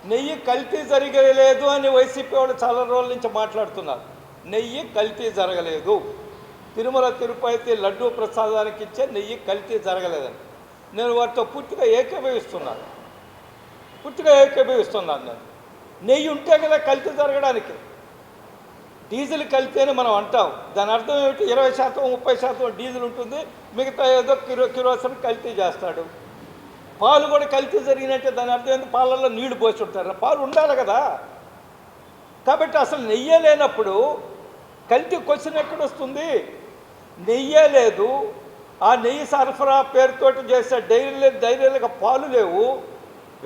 నెయ్యి కల్తీ జరగలేదు అని వైసీపీ వాళ్ళు చాలా రోజుల నుంచి మాట్లాడుతున్నారు. నెయ్యి కల్తీ జరగలేదు, తిరుమల తిరుపతి లడ్డూ ప్రసాదానికి ఇచ్చే నెయ్యి కల్తీ జరగలేదని నేను వారితో పూర్తిగా ఏకీభవిస్తున్నాను. నేను నెయ్యి ఉంటే కదా కల్తీ జరగడానికి. డీజిల్ కల్తీ అని మనం అంటాం, దాని అర్థం ఏమిటి? 20% 30% డీజిల్ ఉంటుంది, మిగతా ఏదో కిరోసిన్ కల్తీ చేస్తాడు. పాలు కూడా కల్తీ జరిగినట్టే దాని అర్థం ఏంటి? పాలల్లో నీళ్లు పోసి ఉంటారు, పాలు ఉండాలి కదా. కాబట్టి అసలు నెయ్యే లేనప్పుడు కల్తీ క్వశ్చన్ ఎక్కడొస్తుంది? నెయ్యే లేదు, ఆ నెయ్యి సరఫరా పేరుతోటి చేసే డైరీలకు పాలు లేవు,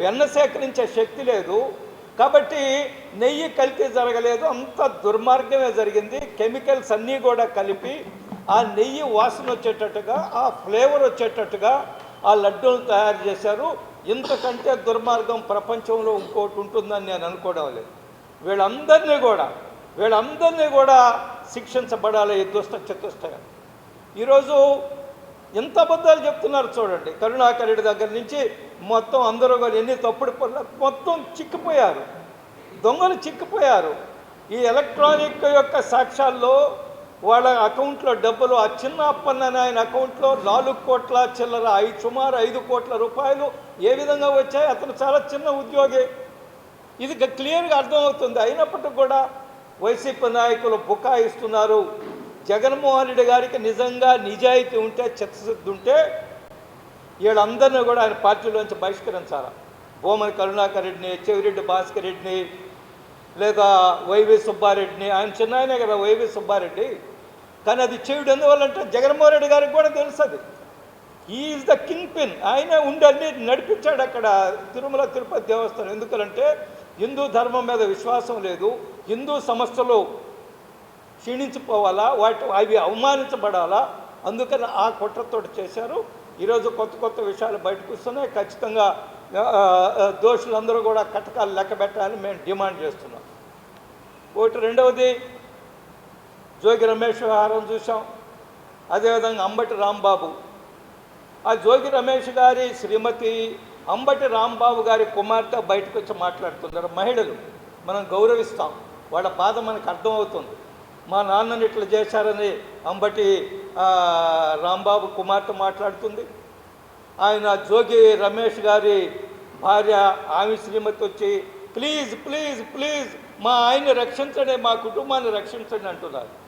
వెన్న సేకరించే శక్తి లేదు. కాబట్టి నెయ్యి కల్తీ జరగలేదు, అంత దుర్మార్గమే జరిగింది. కెమికల్స్ అన్నీ కూడా కలిపి ఆ నెయ్యి వాసన వచ్చేటట్టుగా, ఆ ఫ్లేవర్ వచ్చేటట్టుగా ఆ లడ్డూలు తయారు చేశారు. ఇంతకంటే దుర్మార్గం ప్రపంచంలో ఇంకోటి ఉంటుందని నేను అనుకోవడం లేదు. వీళ్ళందరినీ కూడా శిక్షించబడాలి ఈ దుష్ట చతుష్టయం. ఈరోజు ఎంత అబద్ధాలు చెప్తున్నారు చూడండి. కరుణాకర్ రెడ్డి దగ్గర నుంచి మొత్తం అందరూ కూడా ఎన్ని తప్పుడు పనులు మొత్తం చిక్కిపోయారు, దొంగలు చిక్కిపోయారు. ఈ ఎలక్ట్రానిక్ యొక్క సాక్ష్యాల్లో వాళ్ళ అకౌంట్లో డబ్బులు, ఆ చిన్న అప్పన్న ఆయన అకౌంట్లో 4 కోట్ల చిల్లర, సుమారు 5 కోట్ల రూపాయలు ఏ విధంగా వచ్చాయి? అతను చాలా చిన్న ఉద్యోగి, ఇది క్లియర్గా అర్థమవుతుంది. అయినప్పటికీ కూడా వైసీపీ నాయకులు బుకాయిస్తున్నారు. జగన్మోహన్ రెడ్డి గారికి నిజంగా నిజాయితీ ఉంటే, చిత్తశుద్ధి ఉంటే వీళ్ళందరినీ కూడా ఆయన పార్టీలోంచి బహిష్కరించాలి. భూమని కరుణాకర్ రెడ్డిని, చెవిరెడ్డి భాస్కర్ రెడ్డిని, లేదా వైవి సుబ్బారెడ్డిని. ఆయన చిన్న ఆయనే కదా వైవి సుబ్బారెడ్డి, కానీ అది చెవిడు ఎందువల్లంటే జగన్మోహన్ రెడ్డి గారికి కూడా తెలుసు. అది ఈజ్ ద కింగ్ పిన్. ఆయనే ఉండి అన్ని నడిపించాడు అక్కడ తిరుమల తిరుపతి దేవస్థానం. ఎందుకంటే హిందూ ధర్మం మీద విశ్వాసం లేదు, హిందూ సంస్థలు క్షీణించిపోవాలా, అవి అవమానించబడాలా, అందుకని ఆ కుట్రతో చేశారు. ఈరోజు కొత్త విషయాలు బయటకు వస్తున్నాయి. ఖచ్చితంగా దోషులందరూ కూడా కటకాలు లెక్క పెట్టాలని మేము డిమాండ్ చేస్తున్నాం. రెండవది జోగి రమేష్ వ్యవహారం చూసాం. అదేవిధంగా అంబటి రాంబాబు, ఆ జోగి రమేష్ గారి శ్రీమతి అంబటి రాంబాబు గారి కుమార్తె బయటకు వచ్చి మాట్లాడుతున్నారు. మహిళలు మనం గౌరవిస్తాం, వాళ్ళ బాధ మనకు అర్థమవుతుంది. మా నాన్నని ఇట్లా చేశారని అంబటి రాంబాబు కుమార్తె మాట్లాడుతుంది. ఆయన జోగి రమేష్ గారి భార్య ఆమె శ్రీమతి వచ్చి ప్లీజ్ ప్లీజ్ ప్లీజ్ మా ఆయన్ని రక్షించండి, మా కుటుంబాన్ని రక్షించండి అంటున్నారు.